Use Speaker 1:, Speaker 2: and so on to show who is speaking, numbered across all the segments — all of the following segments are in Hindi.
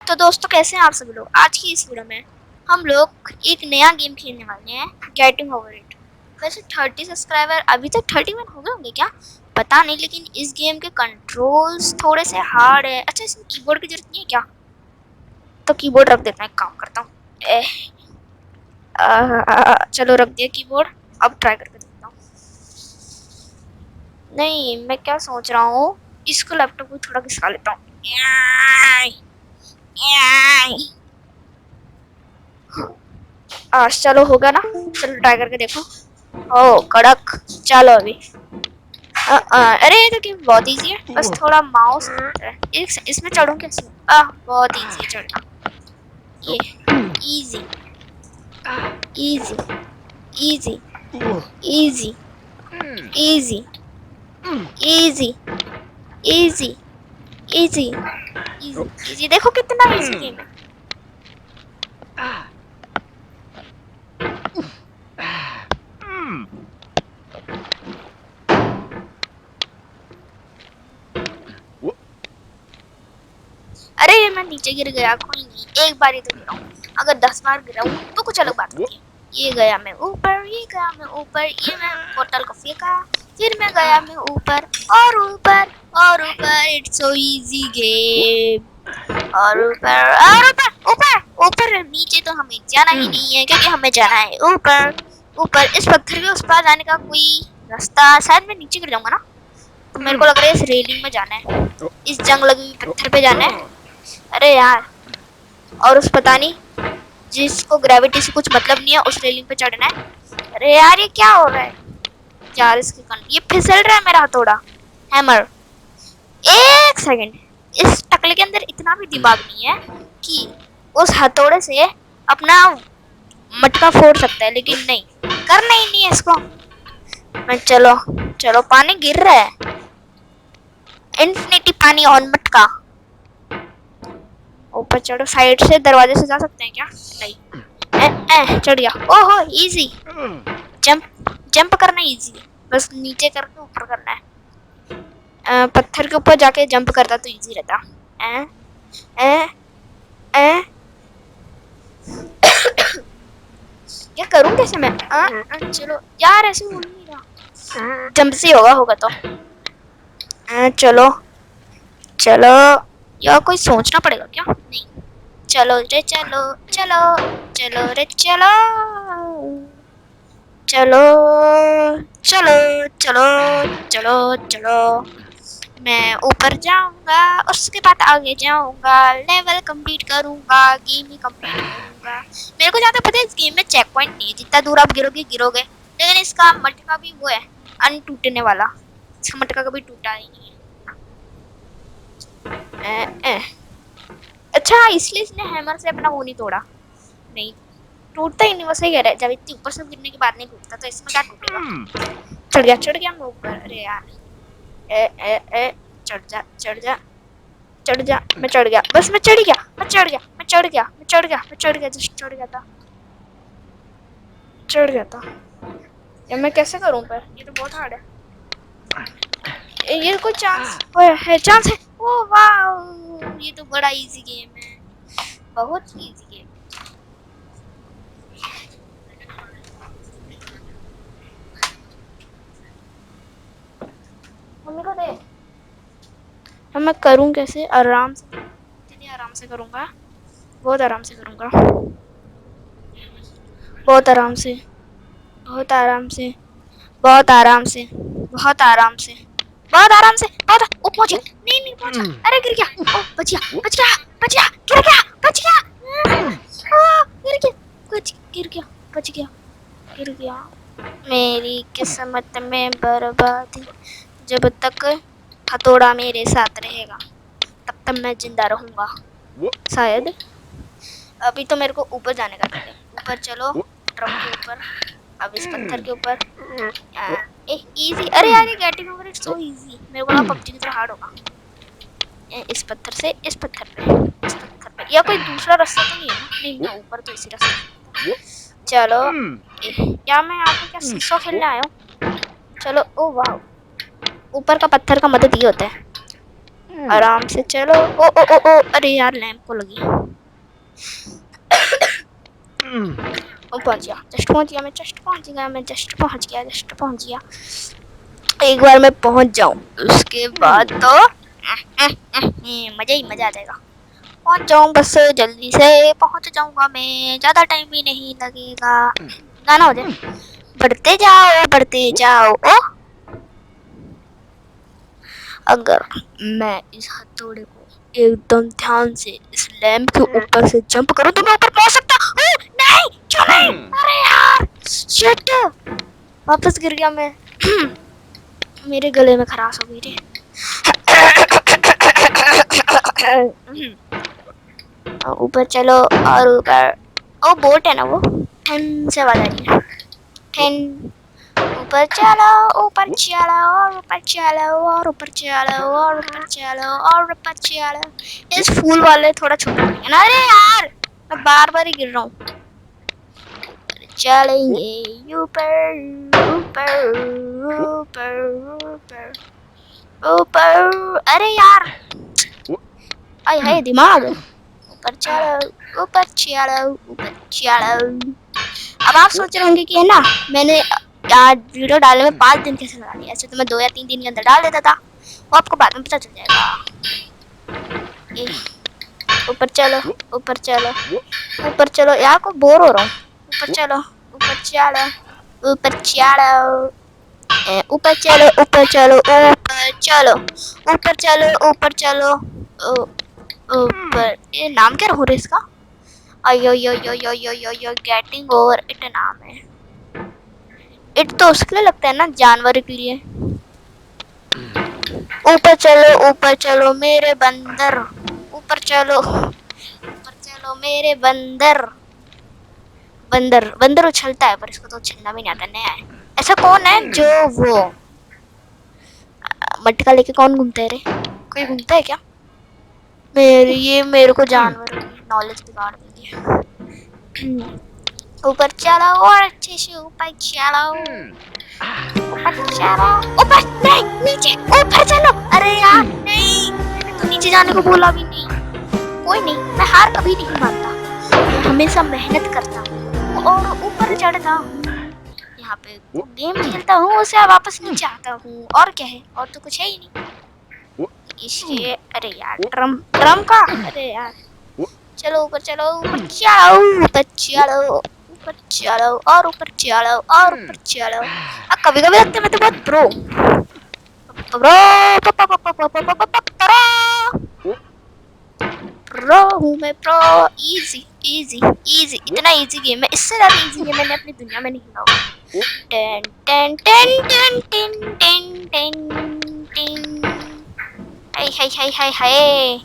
Speaker 1: तो दोस्तों कैसे हैं आप सभी लोग। आज की इस वीडियो में हम लोग एक नया गेम खेलने वाले हैं, गेटिंग ओवर इट। वैसे 30 सब्सक्राइबर अभी तक 31 हो गए होंगे क्या पता नहीं, लेकिन इस गेम के कंट्रोल्स थोड़े से हार्ड है। अच्छा, इसमें कीबोर्ड की जरूरत नहीं है क्या? तो कीबोर्ड रख देता हूँ, एक काम करता हूँ। चलो रख दिया कीबोर्ड। अब ट्राई करके देखता हूँ। नहीं, मैं क्या सोच रहा हूँ, इसको लैपटॉप को थोड़ा घिसा लेता हूँ। चलो होगा ना। चलो ट्राई करके देखो। ओ कड़क। चलो अभी अरे ये तो गेम बहुत इजी है, बस थोड़ा माउस इसमें चढ़ूं कैसे? बहुत इजी है चढ़ना। ये easy easy easy easy easy easy easy easy easy. देखो कितना इजी गेम है। अरे मैं नीचे गिर गया, कोई नहीं, एक बार ही तो गिरा हूँ। अगर 10 बार गिरा हूँ तो कुछ अलग बात होती है। ये गया मैं ऊपर, ये गया मैं ऊपर, ये मैं बोतल को फेंका, फिर मैं गया मैं ऊपर और ऊपर और ऊपर। It's so easy game. और ऊपर और ऊपर ऊपर ऊपर। नीचे तो हमें जाना ही नहीं है, क्योंकि हमें जाना है ऊपर ऊपर। इस पत्थर के उस पार जाने का कोई रास्ता, शायद मैं नीचे गिर जाऊंगा ना, तो मेरे को लग रहा है इस रेलिंग में जाना है, इस जंग लगी हुई पत्थर पे जाना है। अरे यार, और उस पता नहीं जिसको ग्रेविटी से कुछ मतलब नहीं है उस रेलिंग पे चढ़ना है। अरे यार ये क्या हो रहा है यार, इसके ये फिसल रहा है मेरा हथौड़ा, हैमर। एक सेकंड, इस टकले के अंदर इतना भी दिमाग नहीं है कि उस हथौड़े से अपना मटका फोड़ सकता है, लेकिन नहीं, करना ही नहीं है इसको। मैं चलो चलो, पानी गिर रहा है, इन्फिनिटी पानी ऑन मटका। ऊपर चढ़ो, साइड से दरवाजे से जा सकते हैं क्या? नहीं। चढ़ गया। ओहो इजी। जंप जंप करना इजी है, बस नीचे करके ऊपर करना है। पत्थर के ऊपर जाके जंप करता तो इजी रहता। ए, ए, ए, ये करूं कैसे मैं? चलो यार, ऐसे हो नहीं रहा। जंप से होगा तो। चलो चलो, यार कोई सोचना पड़ेगा क्या? नहीं, चलो रे चलो चलो चलो रे चलो चलो चलो चलो चलो चलो। मैं ऊपर जाऊंगा, उसके बाद आगे जाऊंगा, लेवल कंप्लीट करूंगा, गेम ही कंप्लीट करूंगा। मेरे को ज्यादा पता है, इस गेम में चेक पॉइंट नहीं है, जितना दूर आप गिरोगे गिरोगे। लेकिन इसका मटका भी वो है, अनटूटने वाला। इसका मटका कभी टूटा ही नहीं है। अच्छा, इसलिए इसने हैमर से अपना वो नहीं तोड़ा। नहीं, टूटता ही नहीं, वो सही कह रहा है। जब इतनी ऊपर से गिरने के बाद नहीं टूटता तो इसमें क्या टूटेगा? चढ़ गया मैं ऊपर। अरे यार, ए चढ़ जा चढ़ जा चढ़ जा। मैं चढ़ गया, बस मैं चढ़ गया, मैं चढ़ गया, मैं चढ़ गया, मैं चढ़ गया, मैं चढ़ गया, जस्ट चढ़ गया था, चढ़ गया था। या मैं कैसे करूं पर? ये तो बहुत हार्ड है। ये कोई चांस है? चांस है? ओ वाह, ये तो बड़ा इजी गेम है, बहुत ही इजी गेम। मम्मी को दे। अब मैं करूं कैसे? आराम से, इतनी आराम से करूंगा, बहुत आराम से करूंगा, बहुत आराम से, बहुत आराम से, बहुत आराम से, बहुत आराम से, बहुत आराम से, बहुत ओ पहुंच गया। नहीं नहीं पहुंचा, अरे गिर गया। ओ बच गया, बच गया, बच गया, गिर गया, बच गया। गिर गया, गिर गया, बच गया, गिर गया। मेरी किस्मत में बर्बादी। जब तक हथौड़ा मेरे साथ रहेगा तब तक मैं जिंदा रहूंगा शायद। अभी तो मेरे को ऊपर जाने का है। ऊपर चलो, ड्रम के ऊपर, अब इस पत्थर के ऊपर। इजी। अरे यार, ये getting over it's so easy. मेरे को लगा पबजी की तरह हार्ड होगा। इस पत्थर से इस पत्थर पे, इस पत्थर पे। या कोई दूसरा रास्ता तो नहीं है ना? नहीं ना, ऊपर तो इसी रास्ते। चलो, क्या मैं यहाँ पे क्या सीसो खेलने आया हूँ? चलो। ओ वाह, ऊपर का पत्थर का मदद ये होता है। आराम से चलो। ओ ओ ओ ओ, अरे यार लैंप को लगी। ओ पहुंच गया, जस्ट पहुंच गया, मैं जस्ट पहुंच गया, मैं जस्ट पहुंच गया, जस्ट पहुंच गया। एक बार मैं पहुंच जाऊं उसके बाद तो मजा ही मजा आ जाएगा। पहुंच जाऊं बस, जल्दी से पहुंच जाऊंगा मैं, ज्यादा टाइम भी नहीं लगेगा। गाना हो जाए, बढ़ते जाओ ओ। अगर मैं इस हथौड़े को एकदम ध्यान से इस लैंप के ऊपर से जंप करूं तो मैं ऊपर पहुंच सकता हूं। नहीं, क्यों नहीं? अरे यार शिट, वापस गिर गया मैं। मेरे गले में खराश हो गई थी। ऊपर चलो और ऊपर। ओ बोट है ना वो, ठन से आवाज आ रही है, ठन। ऊपर चलो, ऊपर चलो और ऊपर चलो और ऊपर चलो और ऊपर चलो और ऊपर चलो। इस फूल वाले थोड़ा छोटा पड़ेगा ना। अरे यार मैं बार बार ही गिर रहा हूँ। चलेंगे ऊपर ऊपर ऊपर ऊपर ऊपर। अरे यार आय हाय दिमाग। ऊपर चलो ऊपर चलो ऊपर चलो। अब आप सोच रहे होंगे कि है ना, मैंने आज वीडियो डालने में 5 दिन कैसे लगा दिया। ऐसे तो मैं 2 या 3 दिन के अंदर डाल देता था, वो आपको बाद में पता चल जाएगा। ऊपर चलो ऊपर चलो ऊपर चलो। यार को बोर हो रहा हूँ। ऊपर चलो ऊपर चलो ऊपर चलो ऊपर चलो ऊपर चलो ऊपर चलो ऊपर चलो ऊपर चलो ऊपर। ये नाम क्या रखूं रे इसका? अयो यो यो यो यो यो यो गेटिंग ओवर इट नाम है। इट तो उसके लिए लगता है ना, जानवर के लिए। ऊपर चलो मेरे बंदर, ऊपर चलो मेरे बंदर। बंदर बंदर उछलता है पर इसको तो उछलना भी नहीं आता, नया है। ऐसा कौन है जो वो मटका लेके कौन घूमता है रे? कोई घूमता है क्या? मेरे को जानवर नॉलेज बिगाड़ देंगे। ऊपर चलो और अच्छे से ऊपर चलो ऊपर चलो ऊपर। नहीं नीचे, ऊपर चलो। अरे यार नहीं, मैंने तो नीचे जाने को बोला भी नहीं। कोई नहीं, मैं हार कभी नहीं मानता, मैं हमेशा मेहनत करता हूँ और ऊपर चढ़ता हूँ। यहाँ पे गेम खेलता हूँ, उससे वापस नीचे आता हूँ। और क्या है, और तो कुछ है ही नहीं इसके। अरे यार ड्रम ड्रम का, अरे यार चलो ऊपर चलो ऊपर चलो ऊपर चलो ऊपर चलो और ऊपर चलो और ऊपर चलो। कभी कभी लगता है मैं तो बहुत प्रो प्रो हूँ मैं, प्रो। इजी इजी इजी, इतना इजी गेम है, इससे ज्यादा इजी गेम मैंने अपनी दुनिया में नहीं खेला होगा। Ten ten ten ten ten ten ten ten. Hi hi hi hi hi.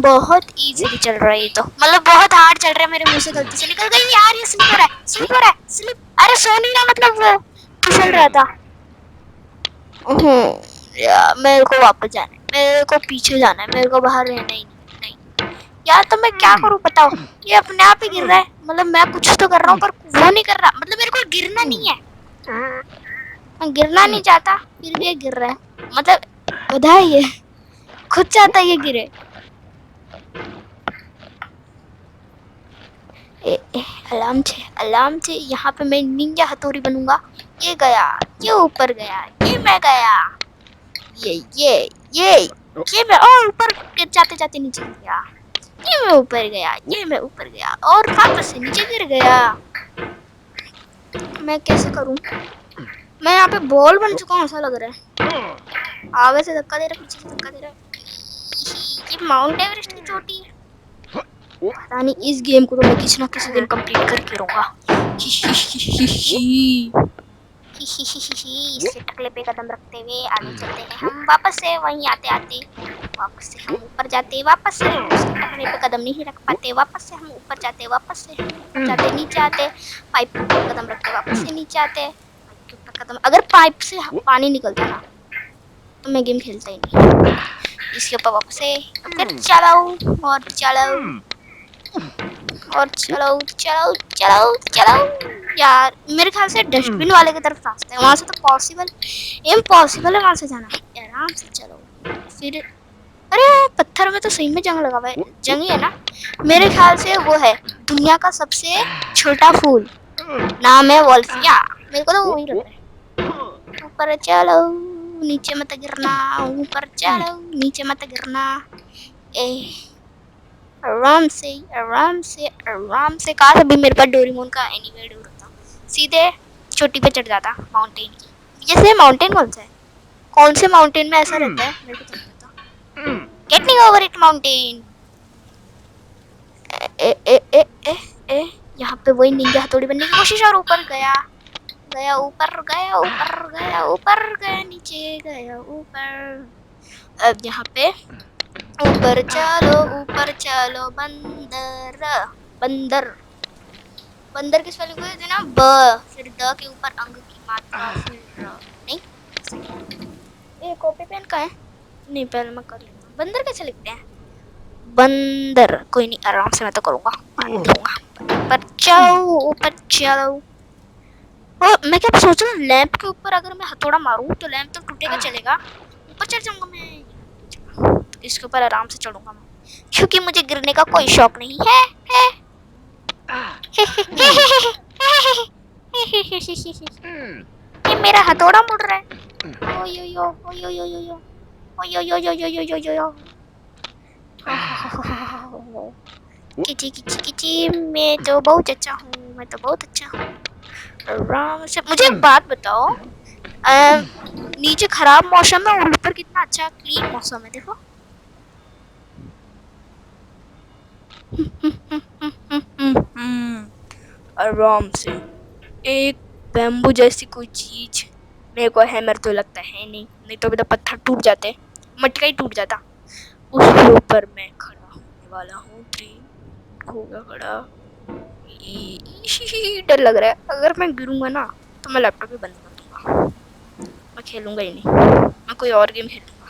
Speaker 1: बहुत इजीली चल रहा है ये तो, मतलब बहुत हार्ड चल रहा है। मेरे मुंह से गलती से निकल गई यार, ये स्लिप हो रहा है, स्लिप हो रहा है, स्लिप। अरे सोनी ना, मतलब वो फिसल रहा था। यार मेरे को वापस जाना है, मेरे को पीछे जाना है, मेरे को बाहर रहना ही नहीं। यार तो मैं क्या करूं बताओ? ये अपने आप ही गिर रहा है, मतलब मैं कुछ तो कर रहा हूँ पर वो नहीं कर रहा। मतलब मेरे को गिरना नहीं है, मैं गिरना नहीं चाहता फिर भी ये गिर रहा है। मतलब बधाई है, खुद चाहता है ये गिरे। अलार्म से यहाँ पे मैं निंजा हथौड़ी बनूंगा। ये गया, ये ऊपर गया, ये मैं गया, ये मैं और ऊपर जाते जाते नीचे गिर गया। ये मैं ऊपर गया, ये मैं ऊपर गया और वापस से नीचे गिर गया। मैं कैसे करूं? मैं यहाँ पे बॉल बन चुका हूँ ऐसा लग रहा है। आगे से धक्का दे रहा, पीछे से धक्का दे रहा। ये माउंट एवरेस्ट की चोटी है। पता नहीं, इस गेम को तो मैं किसी ना किसी दिन कंप्लीट करके रहूंगा। इसके टकले पे कदम रखते हुए आगे चलते हैं हम, वापस से वहीं आते आते वापस से हम ऊपर जाते, वापस से उसके टकले पे कदम नहीं रख पाते, वापस से हम ऊपर जाते, वापस से हम ऊपर जाते, नीचे आते, पाइप के ऊपर कदम रखते, वापस से नीचे आते, पाइप के ऊपर कदम। अगर पाइप से पानी निकलता ना तो मैं गेम खेलता ही नहीं। इसके ऊपर वापस से फिर चलाओ और चलाओ और चलाओ चलाओ चलाओ चलाओ। यार मेरे ख्याल से डस्टबिन वाले की तरफ रास्ता है, वहां से तो पॉसिबल इम्पॉसिबल है वहां से जाना। आराम से चलो फिर अरे पत्थर में तो सही में जंग लगा हुआ है, जंग ही है ना मेरे ख्याल से। वो है दुनिया का सबसे छोटा फूल, नाम है वॉल्फिया। मेरे को तो वही लग रहा है। ऊपर चलो नीचे मत गिरना, ऊपर चलो नीचे मत गिरना। ए आराम से आराम से आराम से। कहा अभी मेरे पास डोरेमोन का एनीवेयर डोर होता, सीधे चोटी पे चढ़ जाता माउंटेन की। जैसे माउंटेन कौन से माउंटेन में ऐसा रहता है मेरे को तो नहीं पता। Getting over it mountain. ए ए ए ए ए यहाँ पे वही निंजा हथौड़ी बनने की कोशिश, और ऊपर गया गया ऊपर गया ऊपर गया ऊपर गया नीचे गया ऊपर। अब यहाँ पे ऊपर चलो बंदर। बंदर बंदर की स्पेलिंग को देना ब, फिर द के ऊपर अंग की मात्रा, फिर नहीं ये कॉपी पेन का है नहीं, पहले मैं कर लेता हूँ। बंदर कैसे लिखते हैं? बंदर कोई नहीं, आराम से मैं तो करूँगा, ऊपर चलो ऊपर चलो। मैं क्या सोच रहा हूँ, लैंप के ऊपर अगर मैं हथौड़ा मारूं तो लैंप तो टूटेगा चलेगा, ऊपर चढ़ जाऊंगा मैं। तो इसके ऊपर आराम से चढ़ूंगा मैं, क्योंकि मुझे गिरने का कोई शौक नहीं है। ये मेरा हथौड़ा मुड़ रहा है। ओयो ओयो ओयो ओयो ओयो ओयो ओयो ओयो ओयो ओयो। किची किची किची, मैं तो बहुत अच्छा हूँ, मैं तो बहुत अच्छा हूँ। आराम से। मुझे एक बात बताओ, नीचे खराब मौसम है और ऊपर कितना अच्छा क्लीन मौसम है, देखो। आराम से एक बैम्बू जैसी कोई चीज मेरे को है, मेरे तो लगता है नहीं तो पत्थर टूट जाते, मटका ही टूट जाता। उसके ऊपर मैं खड़ा होने वाला हूँ। हो गया खड़ा। डर लग रहा है, अगर मैं गिरूंगा ना तो मैं लैपटॉप ही बंद कर दूंगा, मैं खेलूंगा ही नहीं, मैं कोई और गेम खेलूंगा।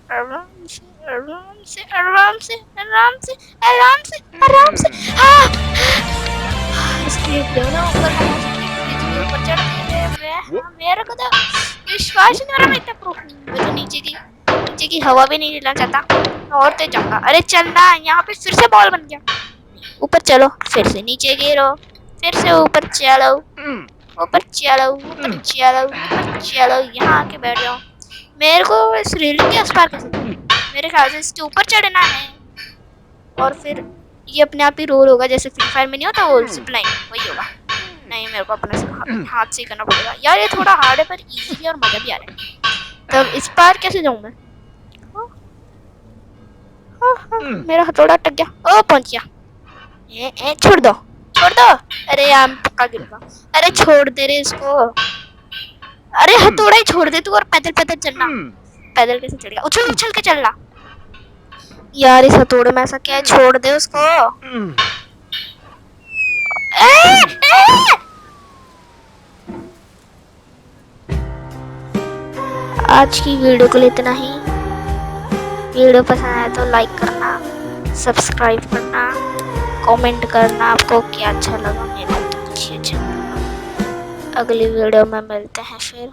Speaker 1: आराम से आराम से आराम से आराम से आराम से आराम से। हाँ ऊपर चढ़ गए। मेरे को तो विश्वास नहीं हो रहा, मैं इतना प्रूफ मैं तो नीचे की हवा भी नहीं लेना चाहता, और तेज जाऊंगा। अरे चलना, यहाँ पे फिर से बॉल बन गया। ऊपर चलो, फिर से नीचे गिरो, फिर से ऊपर चलो ऊपर चलो ऊपर चलो ऊपर चलो। यहाँ आके बैठ जाओ। मेरे को इस रेलिंग के आस पार कैसे, मेरे ख्याल से इसके ऊपर चढ़ना है, और फिर ये अपने आप ही रोल होगा, जैसे फ्री फायर में नहीं होता वो जिपलाइन, वही होगा। नहीं, मेरे को अपने हाथ से करना पड़ेगा यार, ये थोड़ा हार्ड है पर इजी है और मजा भी आ रहा है। तब इस पार कैसे जाऊं मैं? मेरा हथौड़ा अटक गया। ओ पहुंच गया। छोड़ दो छोड़ दो। अरे यार पक्का गिरूंगा। अरे छोड़ दे रे इसको। अरे हथौड़ा ही छोड़ दे तू, और पैदल पैदल चलना। पैदल कैसे चढ़ेगा? उछल उछल के चलना यार, इस हथौड़े में ऐसा क्या है, छोड़ दे उसको। आज की वीडियो के लिए इतना ही। वीडियो पसंद आया तो लाइक करना, सब्सक्राइब करना, कमेंट करना आपको क्या अच्छा लगा। मेरे को तो कुछ अच्छा लगा। अगली वीडियो में मिलते हैं फिर।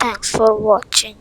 Speaker 1: Thanks for watching.